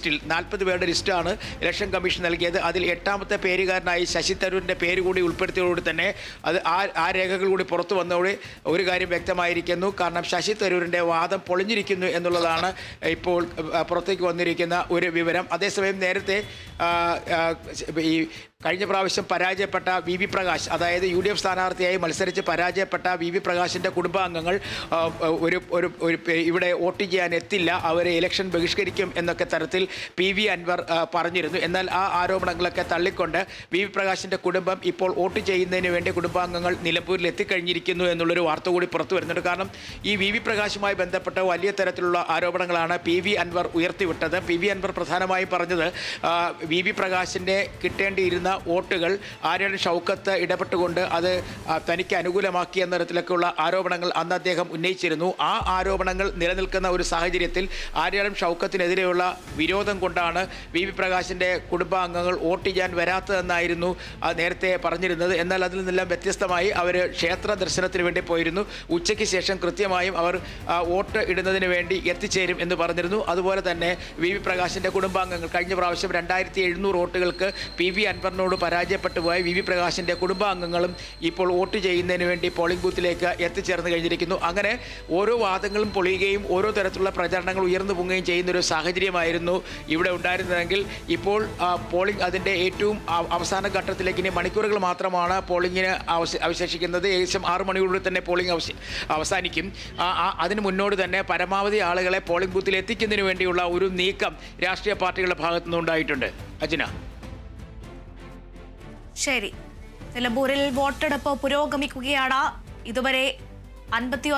40 പേരുടെ ലിസ്റ്റാണ് election commission നൽകിയത്. അതിൽ 8ാമത്തെ പേരുകാരനായി ശശി തരൂരിൻ്റെ പേര് കൂടി ഉൾപ്പെടുത്തിയതോടുകൂടി തന്നെ അത് ആ രേഖകൾ കൂടി പുറത്തു വന്നതോടെ ഒരു കാര്യം വ്യക്തമായിരിക്കുന്നു. കാരണം ശശി തരൂരിൻ്റെ വാദം പൊളിഞ്ഞിരിക്കുന്നു എന്നുള്ളതാണ് ഇപ്പോൾ പുറത്തേക്ക് വന്നിരിക്കുന്ന ഒരു വിവരം. അതേസമയം നേരത്തെ ഈ കഴിഞ്ഞ പ്രാവശ്യം പരാജയപ്പെട്ട വി പ്രകാശ്, അതായത് UDF സ്ഥാനാർത്ഥിയായി മത്സരിച്ച് പരാജയപ്പെട്ട വി പ്രകാശിൻ്റെ കുടുംബാംഗങ്ങൾ ഇവിടെ വോട്ട് ചെയ്യാൻ എത്തില്ല, അവരെ ഇലക്ഷൻ ബഹിഷ്കരിക്കും എന്നൊക്കെ തരത്തിൽ PV അൻവർ പറഞ്ഞിരുന്നു. എന്നാൽ ആ ആരോപണങ്ങളൊക്കെ തള്ളിക്കൊണ്ട് വി പ്രകാശിൻ്റെ കുടുംബം ഇപ്പോൾ വോട്ട് ചെയ്യുന്നതിന് വേണ്ടി കുടുംബാംഗങ്ങൾ നിലമ്പൂരിൽ എത്തിക്കഴിഞ്ഞിരിക്കുന്നു എന്നുള്ളൊരു വാർത്ത കൂടി പുറത്തു വരുന്നുണ്ട്. കാരണം ഈ വി പ്രകാശുമായി ബന്ധപ്പെട്ട വലിയ തരത്തിലുള്ള ആരോപണങ്ങളാണ് PV അൻവർ ഉയർത്തിവിട്ടത്. PV അൻവർ പ്രധാനമായും പറഞ്ഞത് വി പ്രകാശിൻ്റെ കിട്ടേണ്ടിയിരുന്ന വോട്ടുകൾ ആര്യാടൻ ഷൗക്കത്ത് ഇടപെട്ടുകൊണ്ട് അത് തനിക്ക് അനുകൂലമാക്കി എന്ന തരത്തിലൊക്കെയുള്ള ആരോപണങ്ങൾ അന്ന് അദ്ദേഹം ഉന്നയിച്ചിരുന്നു. ആ ആരോപണങ്ങൾ നിലനിൽക്കുന്ന ഒരു സാഹചര്യത്തിൽ ആര്യാടൻ ഷൗക്കത്തിനെതിരെയുള്ള വിരോധം കൊണ്ടാണ് വി പ്രകാശിൻ്റെ കുടുംബാംഗങ്ങൾ വോട്ട് ചെയ്യാൻ വരാത്തതെന്നായിരുന്നു നേരത്തെ പറഞ്ഞിരുന്നത്. എന്നാൽ അതിൽ നിന്നെല്ലാം വ്യത്യസ്തമായി അവർ ക്ഷേത്ര ദർശനത്തിന് വേണ്ടി പോയിരുന്നു. ഉച്ചയ്ക്ക് ശേഷം കൃത്യമായും അവർ വോട്ട് ഇടുന്നതിന് വേണ്ടി എത്തിച്ചേരും എന്ന് പറഞ്ഞിരുന്നു. അതുപോലെ തന്നെ വി പ്രകാശിൻ്റെ കുടുംബാംഗങ്ങൾ കഴിഞ്ഞ പ്രാവശ്യം 2700 വോട്ടുകൾക്ക് PV അൻവറിനോട് പരാജയപ്പെട്ടു പോയ വി പ്രകാശിൻ്റെ കുടുംബാംഗങ്ങളും ഇപ്പോൾ വോട്ട് ചെയ്യുന്നതിന് വേണ്ടി പോളിംഗ് ബൂത്തിലേക്ക് എത്തിച്ചേർന്ന് കഴിഞ്ഞിരിക്കുന്നു. അങ്ങനെ ഓരോ വാദങ്ങളും പൊളിയുകയും ഓരോ തരത്തിലുള്ള പ്രചരണങ്ങൾ ഉയർന്നു പൊങ്ങുകയും ചെയ്യുന്നൊരു സാഹചര്യമായിരുന്നു ഇവിടെ ഉണ്ടായിരുന്നതെങ്കിൽ ഇപ്പോൾ പോളിംഗ് അതിൻ്റെ ഏറ്റവും അവസാന ഘട്ടത്തിലേക്ക് ഇനി മണിക്കൂറുകൾ മാത്രമാണ് പോളിംഗിന് അവശേഷിക്കുന്നത്. ഏകദേശം 6 മണിക്കൂറിൽ തന്നെ പോളിംഗ് അവസാനിക്കും. അതിന് മുന്നോട്ട് തന്നെ പരമാവധി ആളുകളെ പോളിംഗ് ബൂത്തിൽ എത്തിക്കുന്നതിന് വേണ്ടിയുള്ള ഒരു നീക്കം രാഷ്ട്രീയ പാർട്ടികളുടെ ഭാഗത്തു നിന്നുണ്ടായിട്ടുണ്ട്. അജിന. ശരി, നിലമ്പൂരിൽ വോട്ടെടുപ്പ് പുരോഗമിക്കുകയാണ്. ഇതുവരെ 59